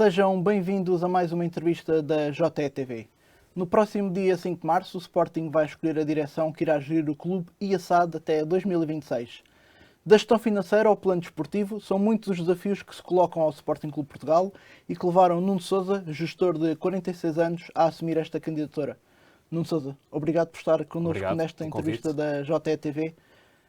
Sejam bem-vindos a mais uma entrevista da JETV. No próximo dia 5 de março, o Sporting vai escolher a direção que irá gerir o clube e a SAD até 2026. Da gestão financeira ao plano desportivo, são muitos os desafios que se colocam ao Sporting Clube Portugal e que levaram Nuno Sousa, gestor de 46 anos, a assumir esta candidatura. Nuno Sousa, obrigado por estar connosco nesta entrevista da JETV.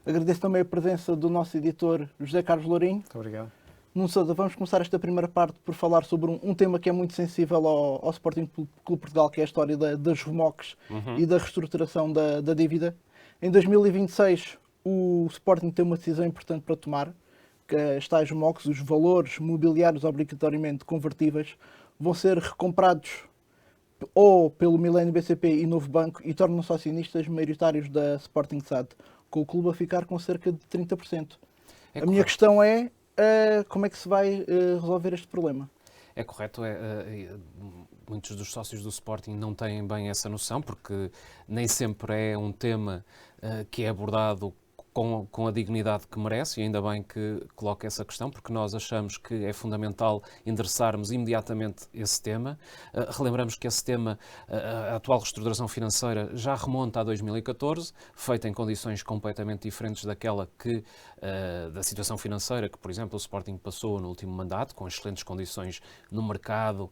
Agradeço também a presença do nosso editor José Carlos Lourinho. Muito obrigado. Nuno Sousa, vamos começar esta primeira parte por falar sobre um tema que é muito sensível ao Sporting Clube Portugal, que é a história das RMOCs e da reestruturação da dívida. Em 2026, o Sporting tem uma decisão importante para tomar, que as tais RMOCs, os valores mobiliários obrigatoriamente convertíveis, vão ser recomprados ou pelo Millennium BCP e Novo Banco e tornam-se acionistas maioritários da Sporting SAD, com o clube a ficar com cerca de 30%. A minha questão é, como é que se vai resolver este problema? É correto. Muitos dos sócios do Sporting não têm bem essa noção, porque nem sempre é um tema que é abordado com a dignidade que merece, e ainda bem que coloca essa questão, porque nós achamos que é fundamental endereçarmos imediatamente esse tema. Relembramos que esse tema, a atual reestruturação financeira, já remonta a 2014, feita em condições completamente diferentes da situação financeira que, por exemplo, o Sporting passou no último mandato, com excelentes condições no mercado,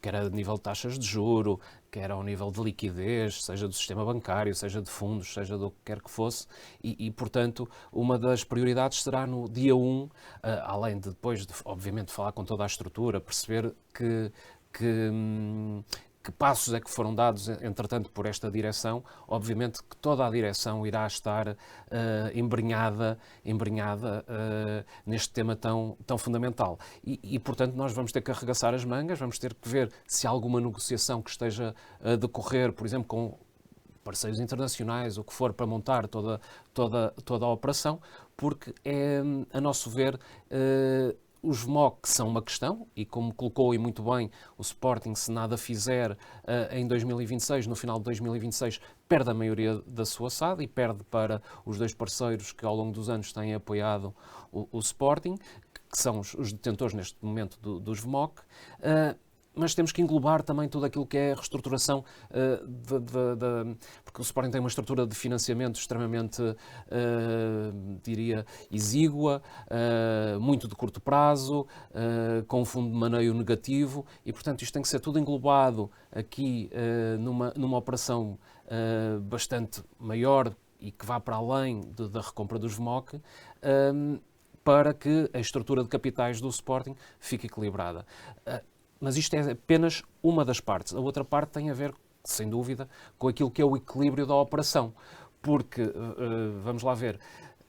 quer a nível de taxas de juro, quer ao nível de liquidez, seja do sistema bancário, seja de fundos, seja do que quer que fosse, e portanto, uma das prioridades será no dia 1, além de depois, obviamente, falar com toda a estrutura, perceber que passos é que foram dados, entretanto, por esta direção. Obviamente que toda a direção irá estar embrenhada neste tema tão fundamental. E, portanto, nós vamos ter que arregaçar as mangas, vamos ter que ver se há alguma negociação que esteja a decorrer, por exemplo, com parceiros internacionais, o que for, para montar toda a operação, porque é, a nosso ver, os VMOC são uma questão, e como colocou e muito bem, o Sporting, se nada fizer em 2026, no final de 2026, perde a maioria da sua SAD e perde para os dois parceiros que ao longo dos anos têm apoiado o Sporting, que são os detentores neste momento dos VMOC. Mas temos que englobar também tudo aquilo que é a reestruturação, porque o Sporting tem uma estrutura de financiamento extremamente, diria, exígua, muito de curto prazo, com um fundo de maneio negativo, e portanto isto tem que ser tudo englobado aqui numa operação bastante maior e que vá para além da recompra dos VMOC, para que a estrutura de capitais do Sporting fique equilibrada. Mas isto é apenas uma das partes. A outra parte tem a ver, sem dúvida, com aquilo que é o equilíbrio da operação. Porque, vamos lá ver,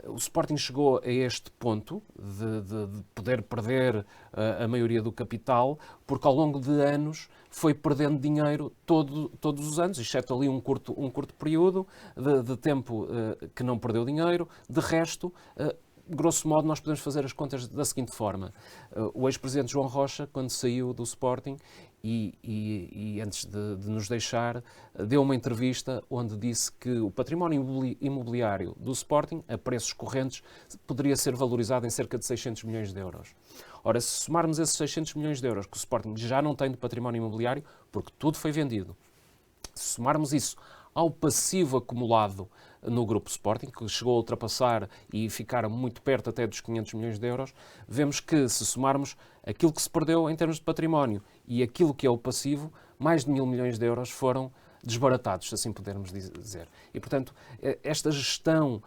o Sporting chegou a este ponto de poder perder a maioria do capital, porque ao longo de anos foi perdendo dinheiro todos os anos, exceto ali um curto período de tempo que não perdeu dinheiro. De resto, grosso modo, nós podemos fazer as contas da seguinte forma. O ex-presidente João Rocha, quando saiu do Sporting e antes de nos deixar, deu uma entrevista onde disse que o património imobiliário do Sporting, a preços correntes, poderia ser valorizado em cerca de 600 milhões de euros. Ora, se somarmos esses 600 milhões de euros que o Sporting já não tem de património imobiliário, porque tudo foi vendido, se somarmos isso ao passivo acumulado no Grupo Sporting, que chegou a ultrapassar e ficar muito perto até dos 500 milhões de euros, vemos que, se somarmos aquilo que se perdeu em termos de património e aquilo que é o passivo, mais de 1.000 milhões de euros foram desbaratados, se assim pudermos dizer. E, portanto, esta gestão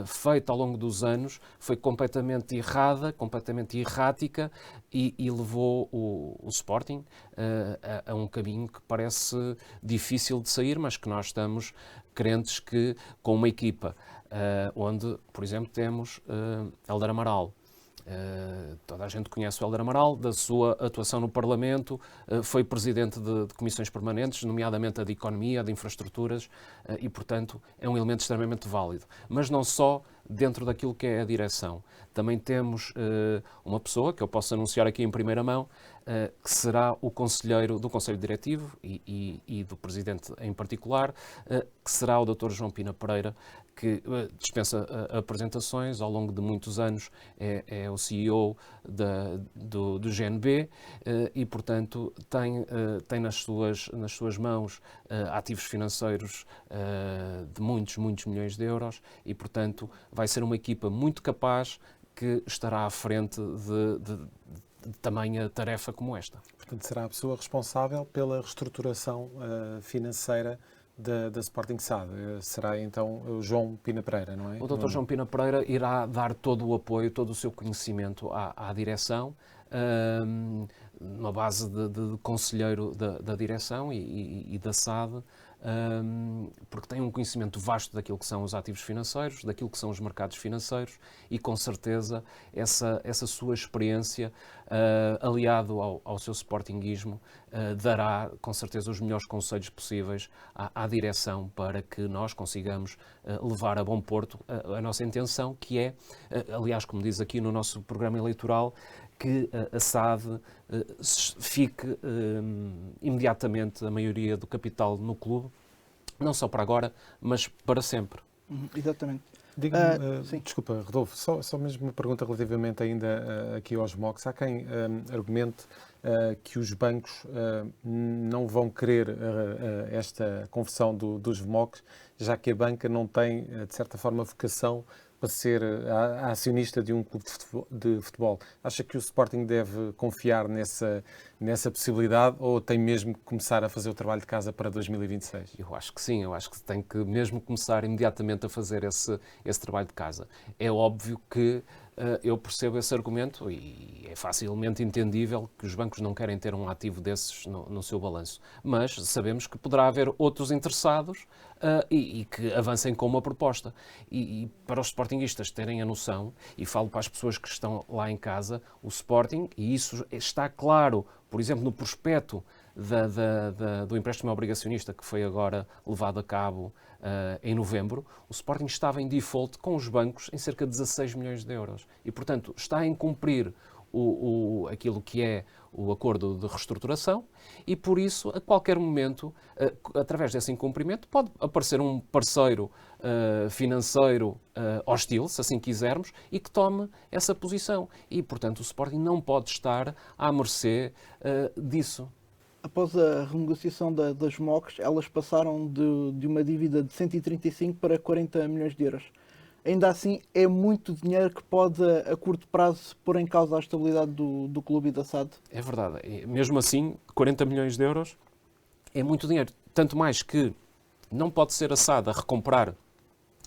feita ao longo dos anos foi completamente errada, completamente errática, e levou o Sporting a um caminho que parece difícil de sair, mas que nós estamos crentes que, com uma equipa onde, por exemplo, temos Hélder Amaral. Toda a gente conhece o Hélder Amaral, da sua atuação no Parlamento, foi presidente de comissões permanentes, nomeadamente a de Economia, a de Infraestruturas, e, portanto, é um elemento extremamente válido. Mas não só dentro daquilo que é a direção. Também temos uma pessoa, que eu posso anunciar aqui em primeira mão, que será o conselheiro do Conselho Diretivo e do Presidente em particular, que será o Dr. João Pina Pereira, que dispensa apresentações, ao longo de muitos anos é o CEO do GNB e, portanto, tem nas suas mãos ativos financeiros de muitos milhões de euros e, portanto, vai ser uma equipa muito capaz que estará à frente de tamanha tarefa como esta. Portanto, será a pessoa responsável pela reestruturação financeira da Sporting SAD. Será então o João Pina Pereira, não é? O Dr. João Pina Pereira irá dar todo o apoio, todo o seu conhecimento à direção, numa base de conselheiro da direção e da SAD, porque tem um conhecimento vasto daquilo que são os ativos financeiros, daquilo que são os mercados financeiros e, com certeza, essa sua experiência, aliado ao seu sportinguismo, dará, com certeza, os melhores conselhos possíveis à direção para que nós consigamos levar a bom porto a nossa intenção, que é, aliás, como diz aqui no nosso programa eleitoral, que a SAD fique imediatamente a maioria do capital no clube, não só para agora, mas para sempre. Exatamente. Diga-me, desculpa, Rodolfo, só mesmo uma pergunta relativamente ainda aqui aos MOCs. Há quem argumente que os bancos não vão querer esta conversão dos VMOCs, já que a banca não tem, de certa forma, vocação para ser a acionista de um clube de futebol. Acha que o Sporting deve confiar nessa possibilidade ou tem mesmo que começar a fazer o trabalho de casa para 2026? Eu acho que sim, eu acho que tem que mesmo começar imediatamente a fazer esse trabalho de casa. É óbvio que eu percebo esse argumento e é facilmente entendível que os bancos não querem ter um ativo desses no seu balanço. Mas sabemos que poderá haver outros interessados e que avancem com uma proposta. E para os sportinguistas terem a noção, e falo para as pessoas que estão lá em casa, o Sporting, e isso está claro, por exemplo, no prospecto do empréstimo obrigacionista que foi agora levado a cabo em novembro, o Sporting estava em default com os bancos em cerca de 16 milhões de euros. E, portanto, está a incumprir aquilo que é o acordo de reestruturação e, por isso, a qualquer momento, através desse incumprimento, pode aparecer um parceiro financeiro hostil, se assim quisermos, e que tome essa posição. E, portanto, o Sporting não pode estar à mercê disso. Após a renegociação das MOCs, elas passaram de uma dívida de 135 para 40 milhões de euros. Ainda assim, é muito dinheiro que pode, a curto prazo, pôr em causa a estabilidade do clube e da SAD. É verdade. Mesmo assim, 40 milhões de euros é muito dinheiro. Tanto mais que não pode ser a SAD a recomprar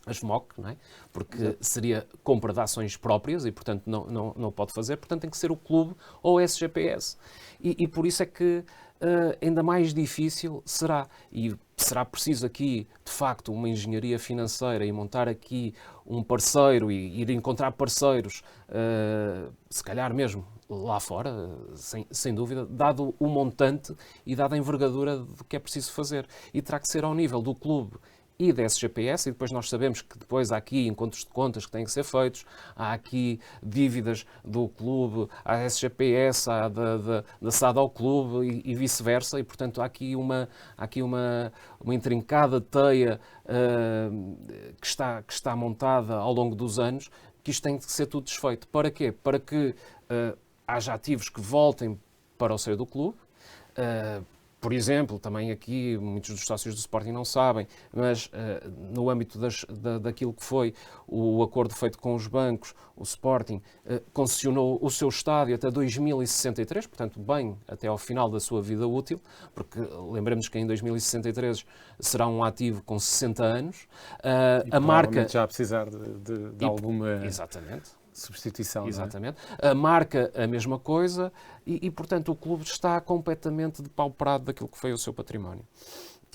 as MOC, não é? Porque seria compra de ações próprias e, portanto, não pode fazer. Portanto, tem que ser o clube ou o SGPS. E por isso é que ainda mais difícil será. E será preciso aqui, de facto, uma engenharia financeira e montar aqui um parceiro e ir encontrar parceiros, se calhar mesmo lá fora, sem dúvida, dado o montante e dada a envergadura do que é preciso fazer. E terá que ser ao nível do clube e da SGPS, e depois nós sabemos que depois há aqui encontros de contas que têm que ser feitos, há aqui dívidas do clube à SGPS, da SAD ao clube e vice-versa, e portanto há aqui uma intrincada teia que está montada ao longo dos anos, que isto tem que ser tudo desfeito. Para quê? Para que haja ativos que voltem para o seio do clube. Por exemplo, também aqui, muitos dos sócios do Sporting não sabem, mas no âmbito daquilo que foi o acordo feito com os bancos, o Sporting concessionou o seu estádio até 2063, portanto, bem até ao final da sua vida útil, porque lembremos que em 2063 será um ativo com 60 anos. A marca já precisar de alguma... Exatamente. Substituição. Exatamente. Não é? A marca, a mesma coisa, e, portanto, o clube está completamente depauperado daquilo que foi o seu património.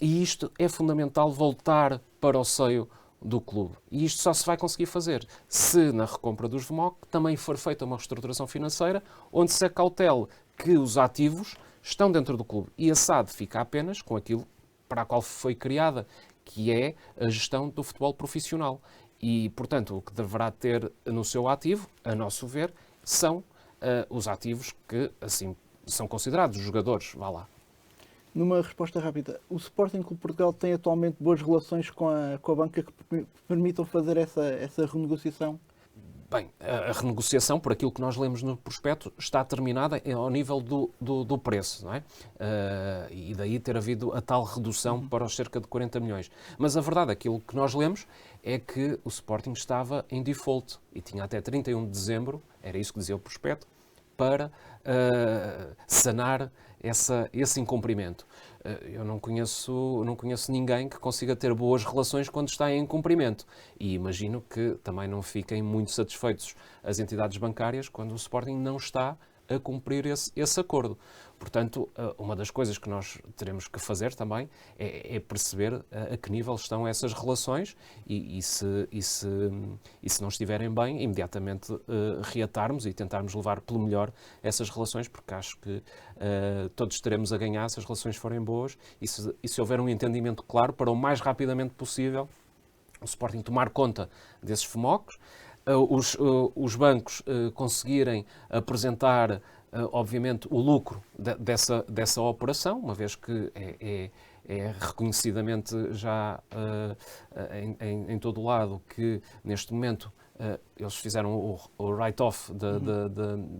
E isto é fundamental voltar para o seio do clube. E isto só se vai conseguir fazer se, na recompra dos VMOC, também for feita uma reestruturação financeira, onde se acautele que os ativos estão dentro do clube. E a SAD fica apenas com aquilo para a qual foi criada, que é a gestão do futebol profissional. E, portanto, o que deverá ter no seu ativo, a nosso ver, são os ativos que, assim são considerados os jogadores, vá lá. Numa resposta rápida, o Sporting Clube Portugal tem atualmente boas relações com a banca que permitam fazer essa renegociação? Bem, a renegociação, por aquilo que nós lemos no prospecto, está terminada ao nível do preço, não é? E daí ter havido a tal redução para os cerca de 40 milhões. Mas a verdade, aquilo que nós lemos é que o Sporting estava em default e tinha até 31 de dezembro, era isso que dizia o prospecto, para sanar esse incumprimento. Eu não conheço ninguém que consiga ter boas relações quando está em incumprimento. E imagino que também não fiquem muito satisfeitos as entidades bancárias quando o Sporting não está a cumprir esse acordo. Portanto, uma das coisas que nós teremos que fazer também é perceber a que nível estão essas relações e se não estiverem bem, imediatamente reatarmos e tentarmos levar pelo melhor essas relações, porque acho que todos teremos a ganhar se as relações forem boas e se houver um entendimento claro para o mais rapidamente possível o Sporting tomar conta desses FMOCs, os bancos conseguirem apresentar, obviamente, o lucro dessa operação, uma vez que é reconhecidamente já em todo o lado que, neste momento, eles fizeram o write-off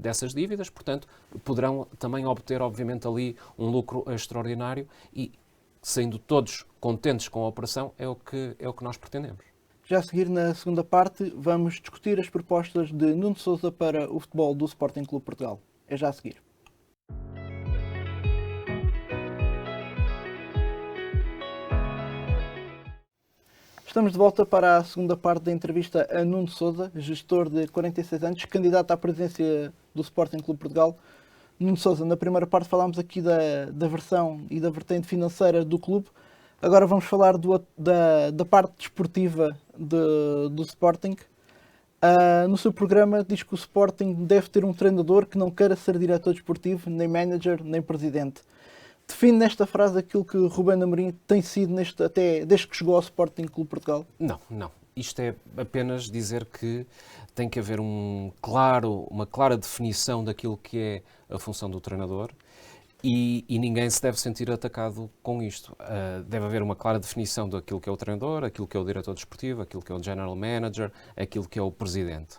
dessas dívidas, portanto, poderão também obter, obviamente, ali um lucro extraordinário e, sendo todos contentes com a operação, é o que nós pretendemos. Já a seguir, na segunda parte, vamos discutir as propostas de Nuno Sousa para o futebol do Sporting Clube Portugal. É já a seguir. Estamos de volta para a segunda parte da entrevista a Nuno Sousa, gestor de 46 anos, candidato à presidência do Sporting Clube Portugal. Nuno Sousa, na primeira parte falámos aqui da versão e da vertente financeira do clube. Agora vamos falar da parte desportiva do Sporting. No seu programa diz que o Sporting deve ter um treinador que não queira ser diretor desportivo, nem manager, nem presidente. Define nesta frase aquilo que Ruben Amorim tem sido até desde que chegou ao Sporting Clube Portugal? Não. Isto é apenas dizer que tem que haver uma clara definição daquilo que é a função do treinador. E ninguém se deve sentir atacado com isto. Deve haver uma clara definição daquilo que é o treinador, aquilo que é o diretor desportivo, aquilo que é o general manager, aquilo que é o presidente.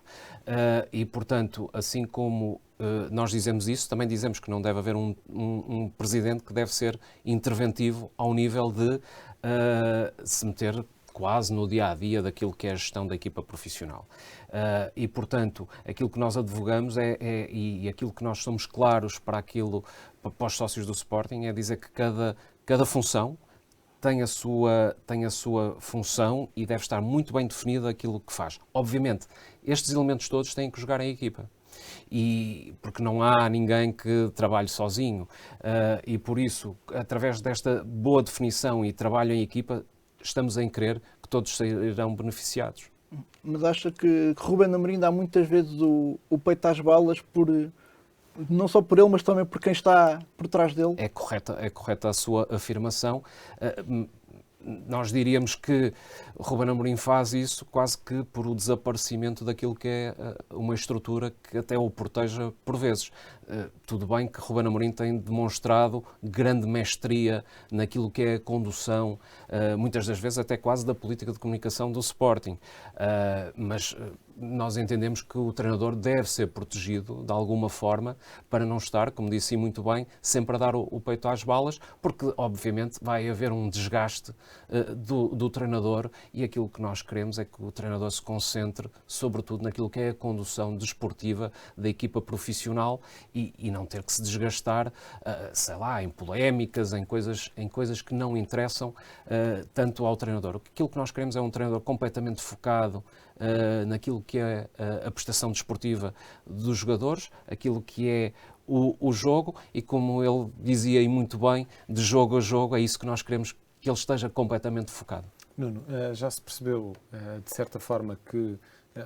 E, portanto, assim como nós dizemos isso, também dizemos que não deve haver um presidente que deve ser interventivo ao nível de se meter quase no dia-a-dia daquilo que é a gestão da equipa profissional. E, portanto, aquilo que nós advogamos e aquilo que nós somos claros para os sócios do Sporting é dizer que cada função tem a sua função e deve estar muito bem definida aquilo que faz. Obviamente, estes elementos todos têm que jogar em equipa. Porque não há ninguém que trabalhe sozinho. E, por isso, através desta boa definição e trabalho em equipa, estamos em crer que todos serão beneficiados. Mas acha que Ruben Amorim dá muitas vezes o peito às balas, não só por ele, mas também por quem está por trás dele? É correta a sua afirmação. Nós diríamos que Ruben Amorim faz isso quase que por o desaparecimento daquilo que é uma estrutura que até o proteja por vezes. Tudo bem que Ruben Amorim tem demonstrado grande mestria naquilo que é a condução, muitas das vezes até quase da política de comunicação do Sporting. Mas nós entendemos que o treinador deve ser protegido de alguma forma para não estar, como disse muito bem, sempre a dar o peito às balas, porque obviamente vai haver um desgaste do treinador e aquilo que nós queremos é que o treinador se concentre sobretudo naquilo que é a condução desportiva da equipa profissional e não ter que se desgastar, sei lá, em polémicas, em coisas que não interessam tanto ao treinador. Aquilo que nós queremos é um treinador completamente focado naquilo que é a prestação desportiva dos jogadores, aquilo que é o jogo e, como ele dizia e muito bem, de jogo a jogo, é isso que nós queremos que ele esteja completamente focado. Nuno, já se percebeu, de certa forma, que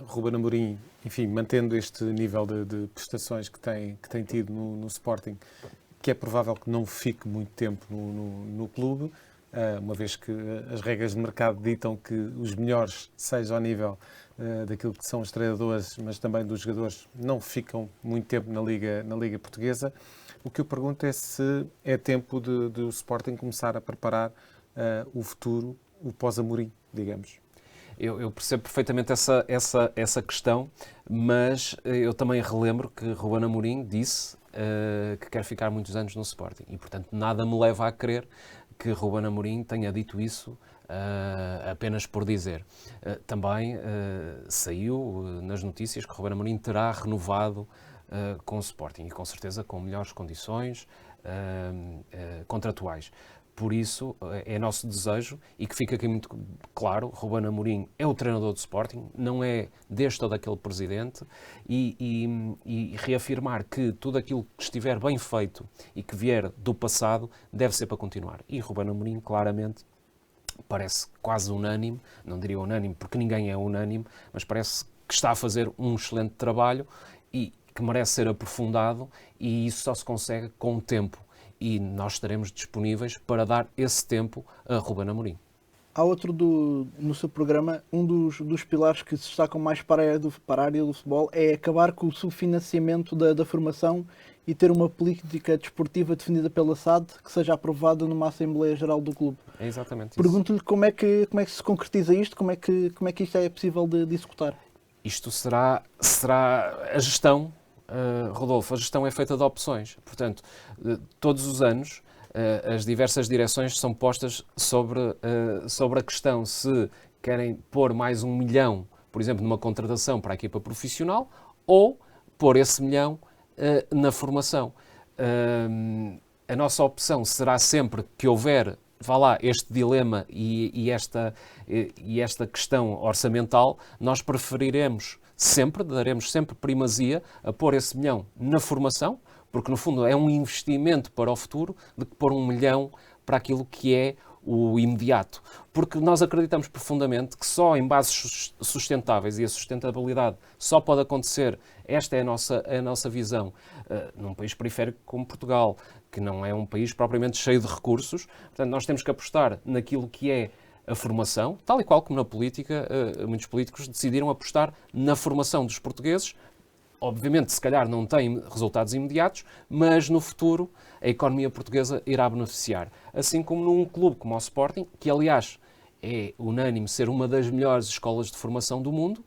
Ruben Amorim, enfim, mantendo este nível de prestações que tem tido no Sporting, que é provável que não fique muito tempo no clube, uma vez que as regras de mercado ditam que os melhores, seja ao nível daquilo que são os treinadores, mas também dos jogadores, não ficam muito tempo na Liga Portuguesa. O que eu pergunto é se é tempo de o Sporting começar a preparar o futuro, o pós-Amorim, digamos. Eu percebo perfeitamente essa questão, mas eu também relembro que Ruben Amorim disse que quer ficar muitos anos no Sporting e, portanto, nada me leva a crer que Ruben Amorim tenha dito isso apenas por dizer. Também saiu nas notícias que Ruben Amorim terá renovado com o Sporting e, com certeza, com melhores condições contratuais. Por isso, é nosso desejo e que fica aqui muito claro, Ruben Amorim é o treinador do Sporting, não é deste ou daquele presidente e reafirmar que tudo aquilo que estiver bem feito e que vier do passado deve ser para continuar. E Ruben Amorim, claramente, parece quase unânime, não diria unânime porque ninguém é unânime, mas parece que está a fazer um excelente trabalho e que merece ser aprofundado e isso só se consegue com o tempo. E nós estaremos disponíveis para dar esse tempo a Ruben Amorim. Há outro no seu programa, um dos pilares que se destacam mais para a área do futebol é acabar com o subfinanciamento da formação e ter uma política desportiva definida pela SAD que seja aprovada numa Assembleia Geral do clube. É exatamente isso. Pergunto-lhe como é que se concretiza isto, como é que isto é possível de executar? Isto será a gestão, Rodolfo, a gestão é feita de opções. Portanto, todos os anos as diversas direções são postas sobre a questão se querem pôr mais 1 milhão, por exemplo, numa contratação para a equipa profissional ou pôr esse 1 milhão na formação. A nossa opção será sempre que houver, vá lá, este dilema e esta questão orçamental, nós preferiremos sempre, daremos sempre primazia a pôr esse 1 milhão na formação, porque no fundo é um investimento para o futuro, de que pôr 1 milhão para aquilo que é o imediato. Porque nós acreditamos profundamente que só em bases sustentáveis, e a sustentabilidade só pode acontecer, esta é a nossa visão, num país periférico como Portugal, que não é um país propriamente cheio de recursos. Portanto, nós temos que apostar naquilo que é a formação, tal e qual como na política, muitos políticos decidiram apostar na formação dos portugueses. Obviamente, se calhar não tem resultados imediatos, mas no futuro a economia portuguesa irá beneficiar. Assim como num clube como o Sporting, que aliás é unânime ser uma das melhores escolas de formação do mundo,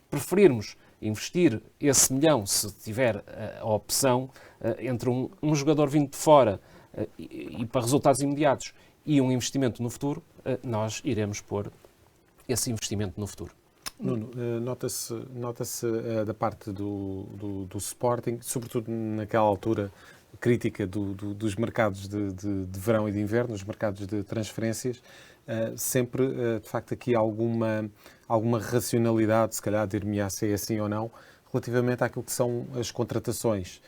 preferirmos investir esse 1 milhão, se tiver a opção, entre um jogador vindo de fora e para resultados imediatos e um investimento no futuro, nós iremos pôr esse investimento no futuro. Nuno, nota-se da parte do Sporting, sobretudo naquela altura crítica dos mercados de verão e de inverno, os mercados de transferências, sempre, de facto, aqui alguma racionalidade, se calhar dir-me-á se é assim ou não, relativamente àquilo que são as contratações.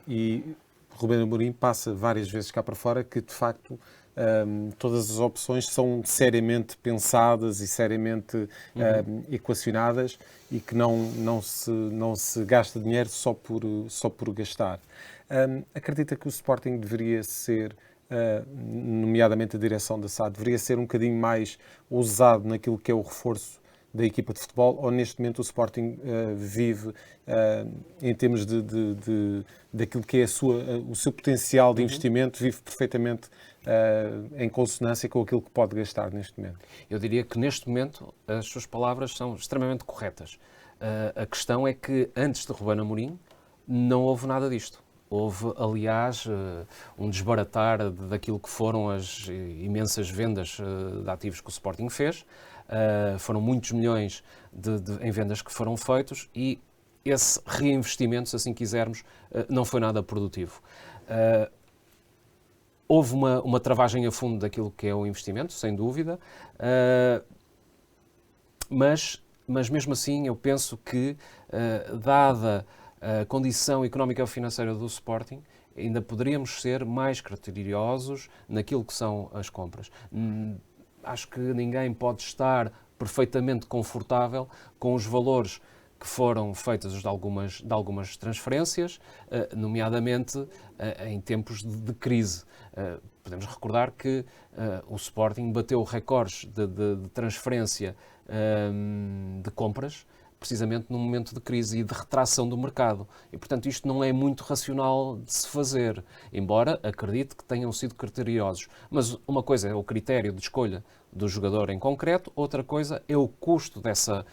E Ruben Amorim passa várias vezes cá para fora que, de facto, todas as opções são seriamente pensadas e seriamente equacionadas e que não se gasta dinheiro só por gastar. Acredita que o Sporting deveria ser, nomeadamente a direção da SAD, deveria ser um bocadinho mais ousado naquilo que é o reforço da equipa de futebol, ou neste momento o Sporting vive, em termos daquilo que é o seu potencial de investimento, vive perfeitamente em consonância com aquilo que pode gastar neste momento? Eu diria que neste momento as suas palavras são extremamente corretas. A questão é que antes de Ruben Amorim não houve nada disto. Houve, aliás, um desbaratar daquilo que foram as imensas vendas de ativos que o Sporting fez. Foram muitos milhões em vendas que foram feitos e esse reinvestimento, se assim quisermos, não foi nada produtivo. Houve uma travagem a fundo daquilo que é o investimento, sem dúvida, mas mesmo assim eu penso que, dada a condição económica e financeira do Sporting, ainda poderíamos ser mais criteriosos naquilo que são as compras. Acho que ninguém pode estar perfeitamente confortável com os valores que foram feitos de algumas transferências, nomeadamente em tempos de crise. Podemos recordar que o Sporting bateu recordes de transferência de compras precisamente num momento de crise e de retração do mercado. E, portanto, isto não é muito racional de se fazer, embora acredite que tenham sido criteriosos. Mas uma coisa é o critério de escolha do jogador em concreto, outra coisa é o custo dessa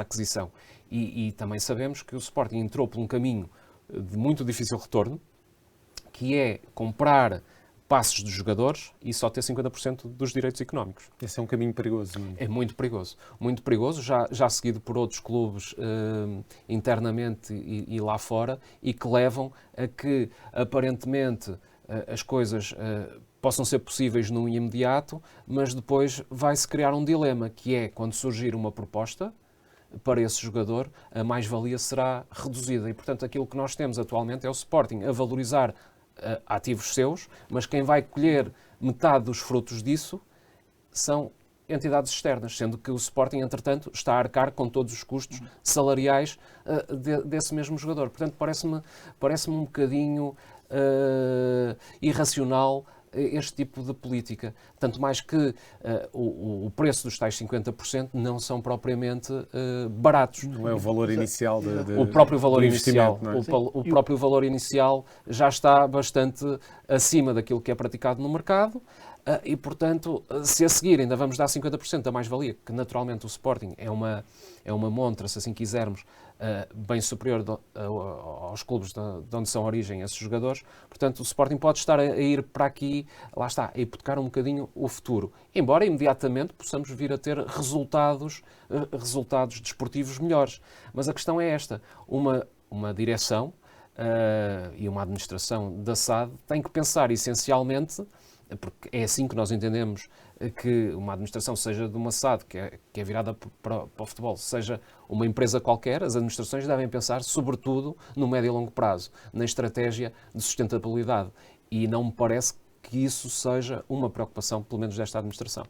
aquisição. E também sabemos que o Sporting entrou por um caminho de muito difícil retorno, que é comprar passos dos jogadores e só ter 50% dos direitos económicos. Esse é um caminho perigoso. Não? É muito perigoso, já seguido por outros clubes internamente e lá fora, e que levam a que, aparentemente, as coisas possam ser possíveis no imediato, mas depois vai-se criar um dilema, que é, quando surgir uma proposta para esse jogador, a mais-valia será reduzida. E, portanto, aquilo que nós temos atualmente é o Sporting a valorizar ativos seus, mas quem vai colher metade dos frutos disso são entidades externas, sendo que o Sporting, entretanto, está a arcar com todos os custos salariais desse mesmo jogador. Portanto, parece-me um bocadinho irracional este tipo de política. Tanto mais que o preço dos tais 50% não são propriamente baratos. Não é o valor inicial o próprio valor inicial, não é? o próprio valor inicial já está bastante acima daquilo que é praticado no mercado. E, portanto, se a seguir ainda vamos dar 50% da mais-valia, que naturalmente o Sporting é uma montra, se assim quisermos, bem superior aos clubes de onde são origem esses jogadores, portanto o Sporting pode estar a ir para aqui, lá está, a hipotecar um bocadinho o futuro, embora imediatamente possamos vir a ter resultados desportivos melhores. Mas a questão é esta, uma direção e uma administração da SAD tem que pensar essencialmente, porque é assim que nós entendemos que uma administração, seja de uma SAD, que é virada para o futebol, seja uma empresa qualquer, as administrações devem pensar, sobretudo, no médio e longo prazo, na estratégia de sustentabilidade. E não me parece que isso seja uma preocupação, pelo menos desta administração.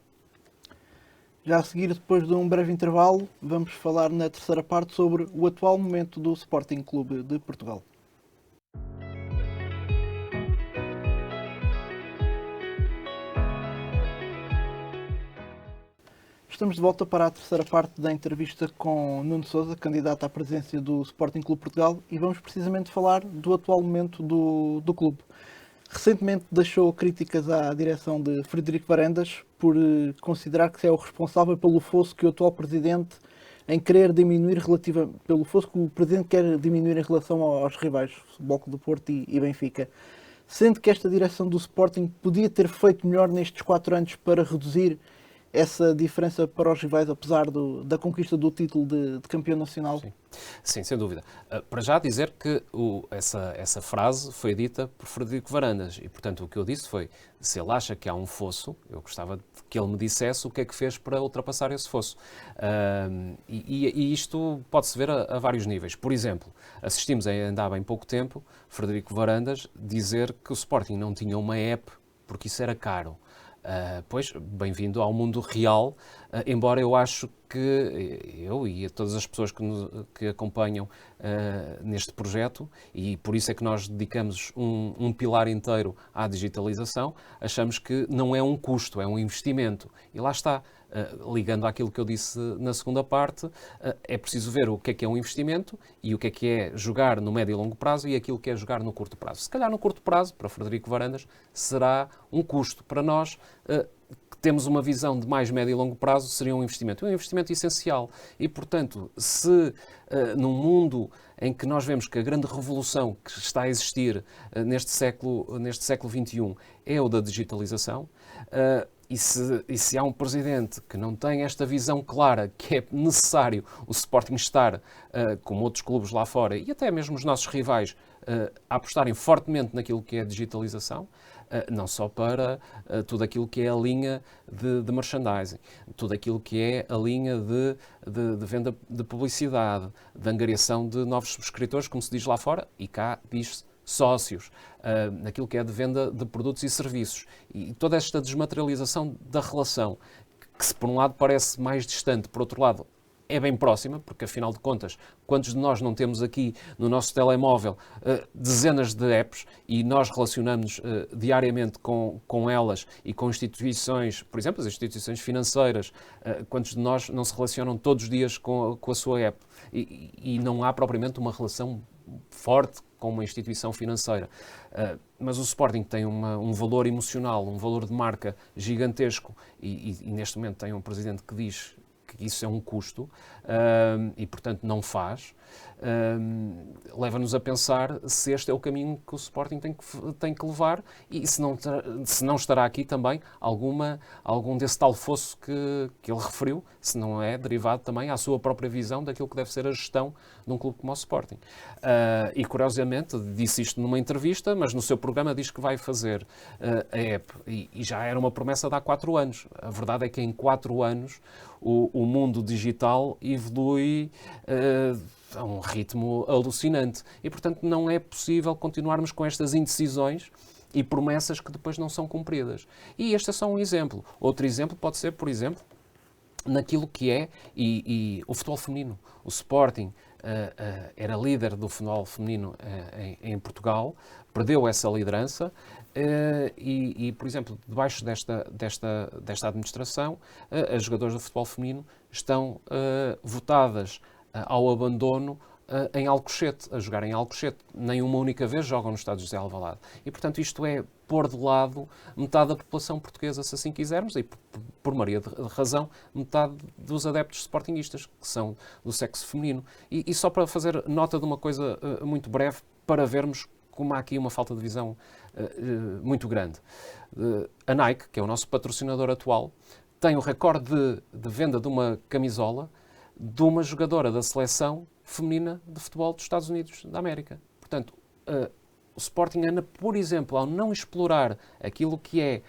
Já a seguir, depois de um breve intervalo, vamos falar na terceira parte sobre o atual momento do Sporting Clube de Portugal. Estamos de volta para a terceira parte da entrevista com Nuno Sousa, candidato à presidência do Sporting Clube Portugal, e vamos precisamente falar do atual momento do clube. Recentemente deixou críticas à direção de Frederico Varandas por considerar que é o responsável pelo fosso que o atual presidente em querer diminuir pelo fosso que o presidente quer diminuir em relação aos rivais, Bloco do Porto e Benfica. Sendo que esta direção do Sporting podia ter feito melhor nestes 4 anos para reduzir essa diferença para os rivais, apesar da conquista do título de campeão nacional? Sim, sem dúvida. Para já dizer que essa frase foi dita por Frederico Varandas e, portanto, o que eu disse foi, se ele acha que há um fosso, eu gostava que ele me dissesse o que é que fez para ultrapassar esse fosso. E isto pode-se ver a vários níveis. Por exemplo, assistimos ainda há bem pouco tempo Frederico Varandas dizer que o Sporting não tinha uma app porque isso era caro. Pois, bem-vindo ao mundo real, embora eu acho que eu e todas as pessoas que acompanham neste projeto, e por isso é que nós dedicamos um pilar inteiro à digitalização, achamos que não é um custo, é um investimento. E lá está, ligando àquilo que eu disse na segunda parte, é preciso ver o que é um investimento e o que é jogar no médio e longo prazo e aquilo que é jogar no curto prazo. Se calhar no curto prazo, para Frederico Varandas, será um custo. Para nós, que temos uma visão de mais médio e longo prazo, seria um investimento essencial. E, portanto, se num mundo em que nós vemos que a grande revolução que está a existir neste século XXI é o da digitalização, e se há um presidente que não tem esta visão clara que é necessário o Sporting estar, como outros clubes lá fora, e até mesmo os nossos rivais, a apostarem fortemente naquilo que é a digitalização, não só para tudo aquilo que é a linha de merchandising, tudo aquilo que é a linha de venda de publicidade, de angariação de novos subscritores, como se diz lá fora, e cá diz-se sócios, naquilo que é de venda de produtos e serviços. E toda esta desmaterialização da relação, que se por um lado parece mais distante, por outro lado é bem próxima, porque afinal de contas, quantos de nós não temos aqui no nosso telemóvel dezenas de apps e nós relacionamos diariamente com elas e com instituições, por exemplo, as instituições financeiras, quantos de nós não se relacionam todos os dias com a sua app e não há propriamente uma relação forte com uma instituição financeira. Mas o Sporting tem um valor emocional, um valor de marca gigantesco e neste momento tem um presidente que diz que isso é um custo e, portanto, não faz. Leva-nos a pensar se este é o caminho que o Sporting tem que levar e se não estará aqui também algum desse tal fosso que ele referiu, se não é derivado também à sua própria visão daquilo que deve ser a gestão de um clube como o Sporting. E, curiosamente, disse isto numa entrevista, mas no seu programa diz que vai fazer a app e já era uma promessa de há 4 anos. A verdade é que em 4 anos o mundo digital evolui a um ritmo alucinante. E, portanto, não é possível continuarmos com estas indecisões e promessas que depois não são cumpridas. E este é só um exemplo. Outro exemplo pode ser, por exemplo, naquilo que é o futebol feminino. O Sporting era líder do futebol feminino em Portugal, perdeu essa liderança por exemplo, debaixo desta administração, as jogadoras do futebol feminino estão votadas ao abandono em Alcochete, a jogar em Alcochete. Nem uma única vez jogam no estádio José Alvalade. E, portanto, isto é pôr de lado metade da população portuguesa, se assim quisermos, e por maioria de razão, metade dos adeptos sportinguistas, que são do sexo feminino. E só para fazer nota de uma coisa muito breve, para vermos como há aqui uma falta de visão muito grande. A Nike, que é o nosso patrocinador atual, tem o recorde de venda de uma camisola de uma jogadora da seleção feminina de futebol dos Estados Unidos da América. Portanto, o Sporting, por exemplo, ao não explorar aquilo que é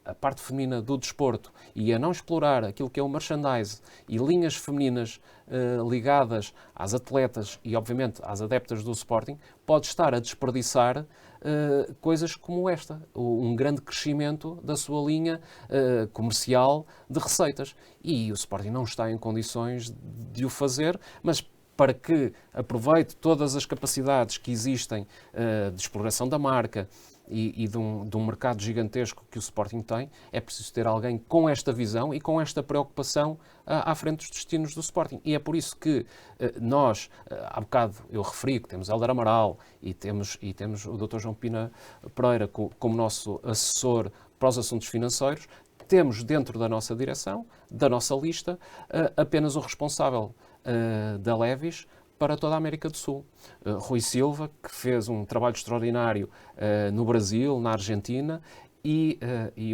a parte feminina do desporto e a não explorar aquilo que é o merchandise e linhas femininas ligadas às atletas e, obviamente, às adeptas do Sporting, pode estar a desperdiçar coisas como esta, um grande crescimento da sua linha comercial de receitas. E o Sporting não está em condições de o fazer, mas para que aproveite todas as capacidades que existem de exploração da marca e de um mercado gigantesco que o Sporting tem, é preciso ter alguém com esta visão e com esta preocupação à frente dos destinos do Sporting. E é por isso que nós, há bocado eu referi que temos Hélder Amaral e temos o Dr. João Pina Pereira como nosso assessor para os assuntos financeiros, temos dentro da nossa direção, da nossa lista, apenas o responsável da Levis para toda a América do Sul. Rui Silva, que fez um trabalho extraordinário no Brasil, na Argentina, e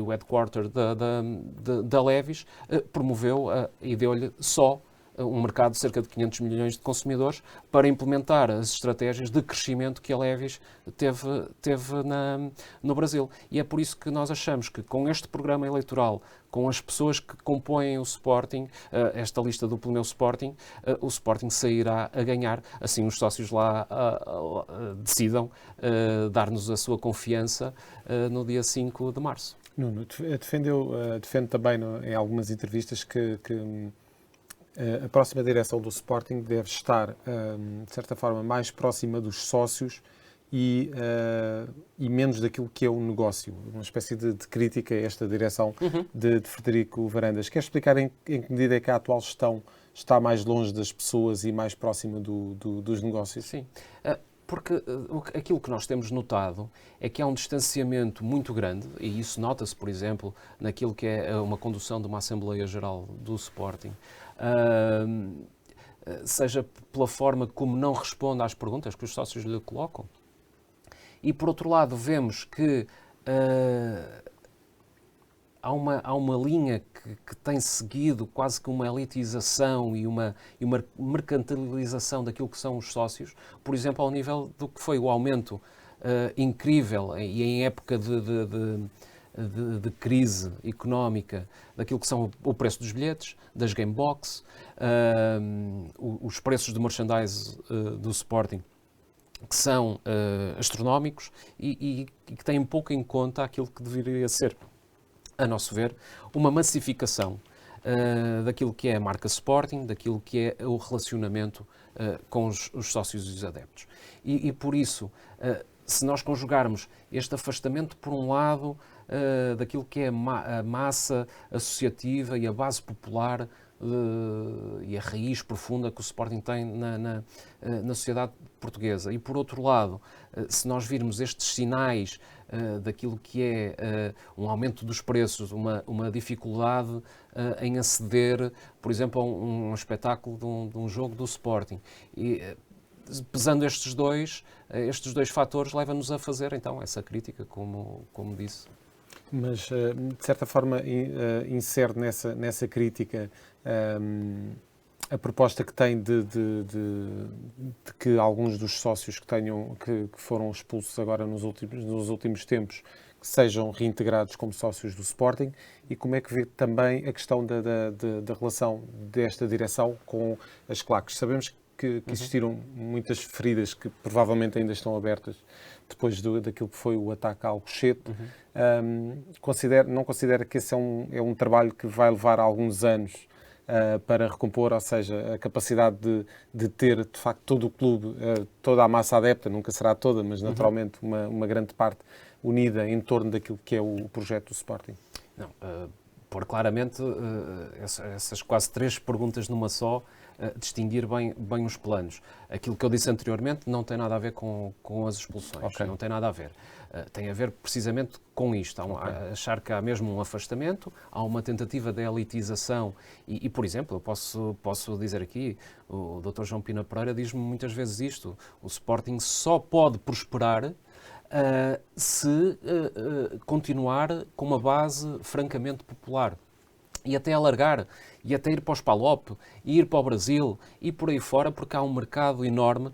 o headquarter da Levis promoveu e deu-lhe só um mercado de cerca de 500 milhões de consumidores para implementar as estratégias de crescimento que a Levis teve no Brasil. E é por isso que nós achamos que com este programa eleitoral, com as pessoas que compõem o Sporting, esta lista do Pelo Meu Sporting, o Sporting sairá a ganhar. Assim os sócios lá decidam dar-nos a sua confiança no dia 5 de março. Nuno, defende também em algumas entrevistas que a próxima direção do Sporting deve estar, de certa forma, mais próxima dos sócios e menos daquilo que é um negócio. Uma espécie de crítica a esta direção de Frederico Varandas. Quer explicar em que medida é que a atual gestão está mais longe das pessoas e mais próxima dos negócios? Sim. Porque aquilo que nós temos notado é que há um distanciamento muito grande, e isso nota-se, por exemplo, naquilo que é uma condução de uma Assembleia Geral do Sporting, seja pela forma como não responde às perguntas que os sócios lhe colocam. E, por outro lado, vemos que há uma linha que tem seguido quase que uma elitização e uma mercantilização daquilo que são os sócios, por exemplo, ao nível do que foi o aumento incrível e em época de crise económica daquilo que são o preço dos bilhetes, das Gamebox, os preços de merchandise do Sporting, que são astronómicos e que têm pouco em conta aquilo que deveria ser, a nosso ver, uma massificação daquilo que é a marca Sporting, daquilo que é o relacionamento com os sócios e os adeptos. E por isso, se nós conjugarmos este afastamento, por um lado, daquilo que é a massa associativa e a base popular e a raiz profunda que o Sporting tem na sociedade portuguesa. E, por outro lado, se nós virmos estes sinais daquilo que é um aumento dos preços, uma dificuldade em aceder, por exemplo, a um espetáculo de um jogo do Sporting. E, pesando estes dois fatores, leva-nos a fazer, então, essa crítica, como disse. Mas, de certa forma, insere nessa crítica a proposta que tem de que alguns dos sócios que foram expulsos agora nos últimos tempos que sejam reintegrados como sócios do Sporting, e como é que vê também a questão da relação desta direção com as claques. Sabemos que existiram muitas feridas que provavelmente ainda estão abertas depois daquilo que foi o ataque ao Alcochete. Não considera que esse é um trabalho que vai levar alguns anos para recompor, ou seja, a capacidade de ter, de facto, todo o clube, toda a massa adepta, nunca será toda, mas naturalmente uma grande parte unida em torno daquilo que é o projeto do Sporting? Não, pôr claramente essas quase 3 perguntas numa só, distinguir bem os planos. Aquilo que eu disse anteriormente não tem nada a ver com as expulsões, okay. Não tem nada a ver. Tem a ver precisamente com isto. Achar que há mesmo um afastamento, há uma tentativa de elitização e por exemplo, eu posso dizer aqui, o Dr. João Pina Pereira diz-me muitas vezes isto: o Sporting só pode prosperar se continuar com uma base francamente popular. E até alargar, e até ir para os PALOP, e ir para o Brasil, e por aí fora, porque há um mercado enorme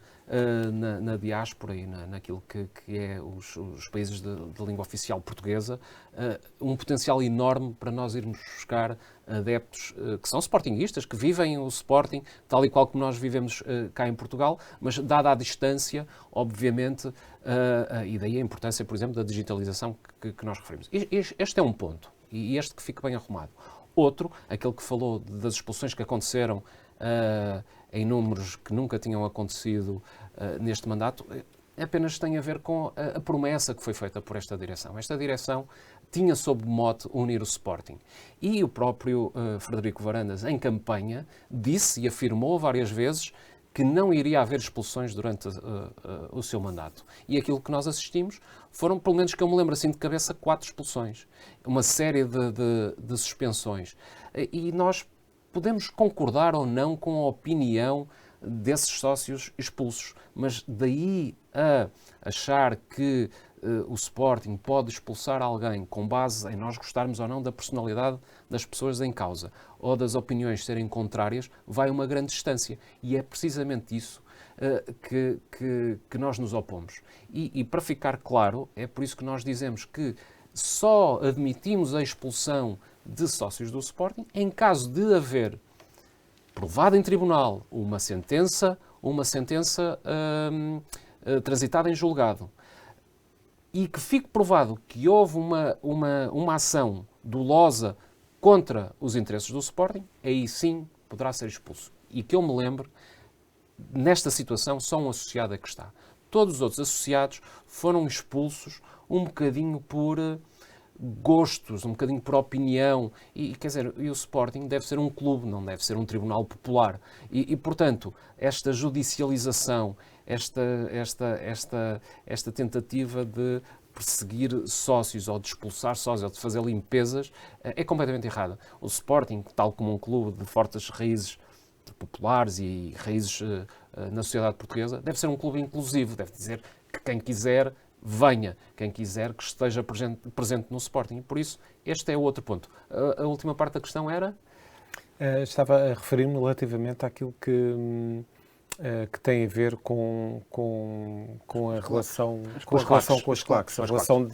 na diáspora e naquilo que é os países de língua oficial portuguesa, um potencial enorme para nós irmos buscar adeptos que são sportinguistas, que vivem o Sporting, tal e qual como nós vivemos cá em Portugal, mas dada a distância, obviamente, e daí a importância, por exemplo, da digitalização que nós referimos. Este é um ponto, e este que fica bem arrumado. Outro, aquele que falou das expulsões que aconteceram em números que nunca tinham acontecido neste mandato, apenas tem a ver com a promessa que foi feita por esta direção. Esta direção tinha sob mote unir o Sporting. E o próprio Frederico Varandas, em campanha, disse e afirmou várias vezes que não iria haver expulsões durante o seu mandato. E aquilo que nós assistimos foram, pelo menos que eu me lembro assim de cabeça, 4 expulsões. Uma série de suspensões. E nós podemos concordar ou não com a opinião desses sócios expulsos, mas daí a achar que o Sporting pode expulsar alguém com base em nós gostarmos ou não da personalidade das pessoas em causa ou das opiniões serem contrárias, vai uma grande distância. E é precisamente isso que nós nos opomos. E para ficar claro, é por isso que nós dizemos que só admitimos a expulsão de sócios do Sporting em caso de haver provado em tribunal uma sentença transitada em julgado, e que fique provado que houve uma ação dolosa contra os interesses do Sporting, aí sim poderá ser expulso. E que eu me lembro, nesta situação, só um associado é que está. Todos os outros associados foram expulsos um bocadinho por gostos, um bocadinho por opinião. E quer dizer, e o Sporting deve ser um clube, não deve ser um tribunal popular. E portanto, esta judicialização, esta tentativa de perseguir sócios ou de expulsar sócios ou de fazer limpezas é completamente errada. O Sporting, tal como um clube de fortes raízes populares e raízes na sociedade portuguesa, deve ser um clube inclusivo, deve dizer que quem quiser venha, quem quiser que esteja presente no Sporting. E por isso, este é o outro ponto. A última parte da questão era? Estava a referir-me relativamente àquilo que tem a ver com a relação com as claques, a relação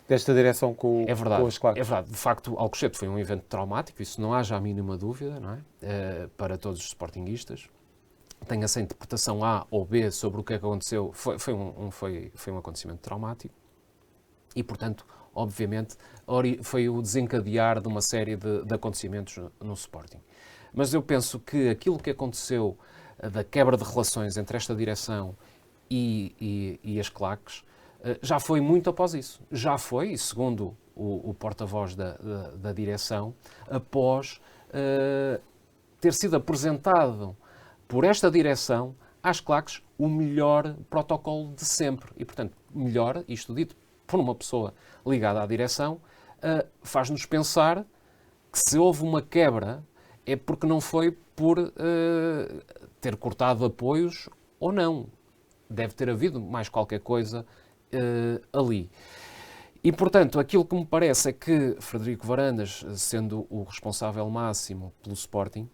desta direção com as claques. É verdade. De facto, o Alcochete foi um evento traumático, isso não há já a mínima dúvida, não é? Para todos os sportinguistas. Tenha-se a interpretação A ou B sobre o que aconteceu, foi um acontecimento traumático. e, portanto, obviamente, foi o desencadear de uma série de acontecimentos no Sporting. Mas eu penso que aquilo que aconteceu da quebra de relações entre esta direção e as claques já foi muito após isso. Já foi, e segundo o porta-voz da direção, após ter sido apresentado por esta direção às claques o melhor protocolo de sempre. E, portanto, melhor, isto dito por uma pessoa ligada à direção, faz-nos pensar que se houve uma quebra é porque não foi por ter cortado apoios ou não. Deve ter havido mais qualquer coisa ali. E, portanto, aquilo que me parece é que Frederico Varandas, sendo o responsável máximo pelo Sporting,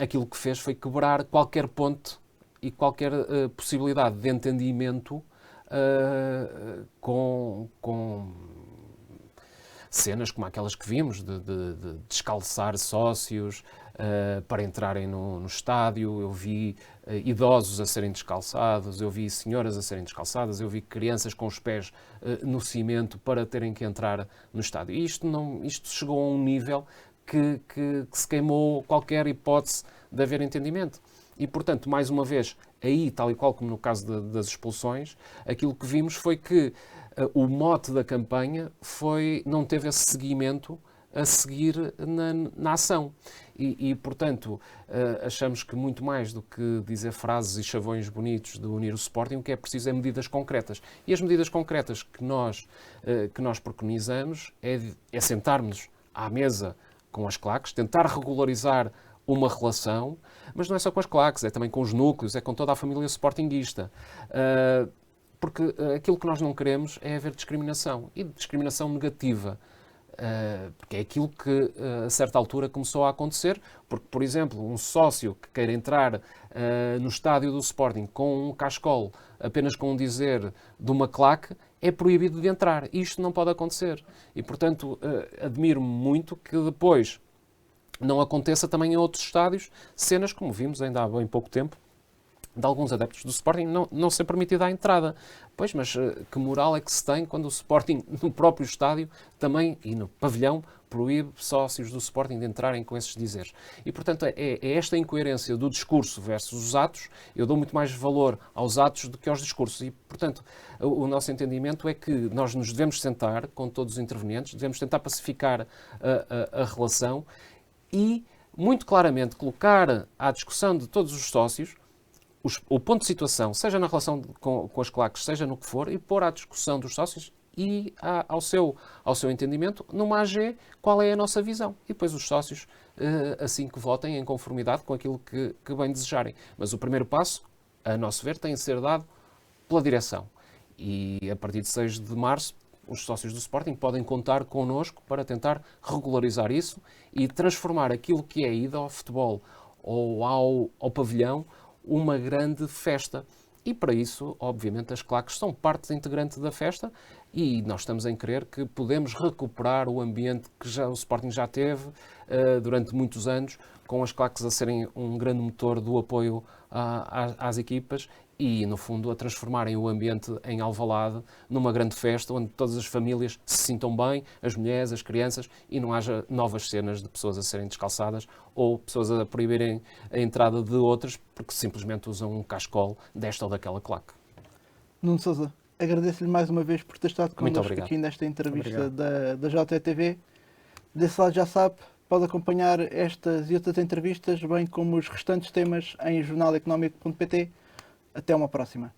aquilo que fez foi quebrar qualquer ponte e qualquer possibilidade de entendimento com cenas como aquelas que vimos, de descalçar sócios para entrarem no estádio. Eu vi idosos a serem descalçados, eu vi senhoras a serem descalçadas, eu vi crianças com os pés no cimento para terem que entrar no estádio. E isto chegou a um nível que se queimou qualquer hipótese de haver entendimento. E, portanto, mais uma vez, aí, tal e qual como no caso das expulsões, aquilo que vimos foi que o mote da campanha não teve esse seguimento a seguir na ação. E, portanto, achamos que muito mais do que dizer frases e chavões bonitos de unir o Sporting, o que é preciso é medidas concretas. E as medidas concretas que nós preconizamos é sentarmos à mesa com as claques, tentar regularizar uma relação, mas não é só com as claques, é também com os núcleos, é com toda a família sportinguista. Porque aquilo que nós não queremos é haver discriminação, e discriminação negativa. Porque é aquilo que a certa altura começou a acontecer, porque, por exemplo, um sócio que queira entrar no estádio do Sporting com um cascol, apenas com um dizer de uma claque, é proibido de entrar. Isto não pode acontecer. E, portanto, admiro-me muito que depois não aconteça também em outros estádios cenas como vimos ainda há bem pouco tempo, de alguns adeptos do Sporting não ser permitida a entrada. Pois, mas que moral é que se tem quando o Sporting, no próprio estádio, também, e no pavilhão, proíbe sócios do Sporting de entrarem com esses dizeres. E, portanto, é esta incoerência do discurso versus os atos. Eu dou muito mais valor aos atos do que aos discursos. E, portanto, o nosso entendimento é que nós nos devemos sentar com todos os intervenientes, devemos tentar pacificar a relação e, muito claramente, colocar à discussão de todos os sócios o ponto de situação, seja na relação com as claques, seja no que for, e pôr à discussão dos sócios e ao seu entendimento, numa AG, qual é a nossa visão. E depois os sócios, assim que votem, em conformidade com aquilo que bem desejarem. Mas o primeiro passo, a nosso ver, tem de ser dado pela direção. E a partir de 6 de março, os sócios do Sporting podem contar connosco para tentar regularizar isso e transformar aquilo que é a ida ao futebol ou ao pavilhão uma grande festa. E para isso, obviamente, as claques são parte integrante da festa e nós estamos em crer que podemos recuperar o ambiente que o Sporting já teve durante muitos anos, com as claques a serem um grande motor do apoio às equipas e, no fundo, a transformarem o ambiente em Alvalade numa grande festa onde todas as famílias se sintam bem, as mulheres, as crianças, e não haja novas cenas de pessoas a serem descalçadas ou pessoas a proibirem a entrada de outras porque simplesmente usam um cascol desta ou daquela claque. Nuno Sousa, agradeço-lhe mais uma vez por ter estado connosco aqui nesta entrevista da JTV. Desse lado já sabe, pode acompanhar estas e outras entrevistas, bem como os restantes temas em jornaleconómico.pt. Até uma próxima.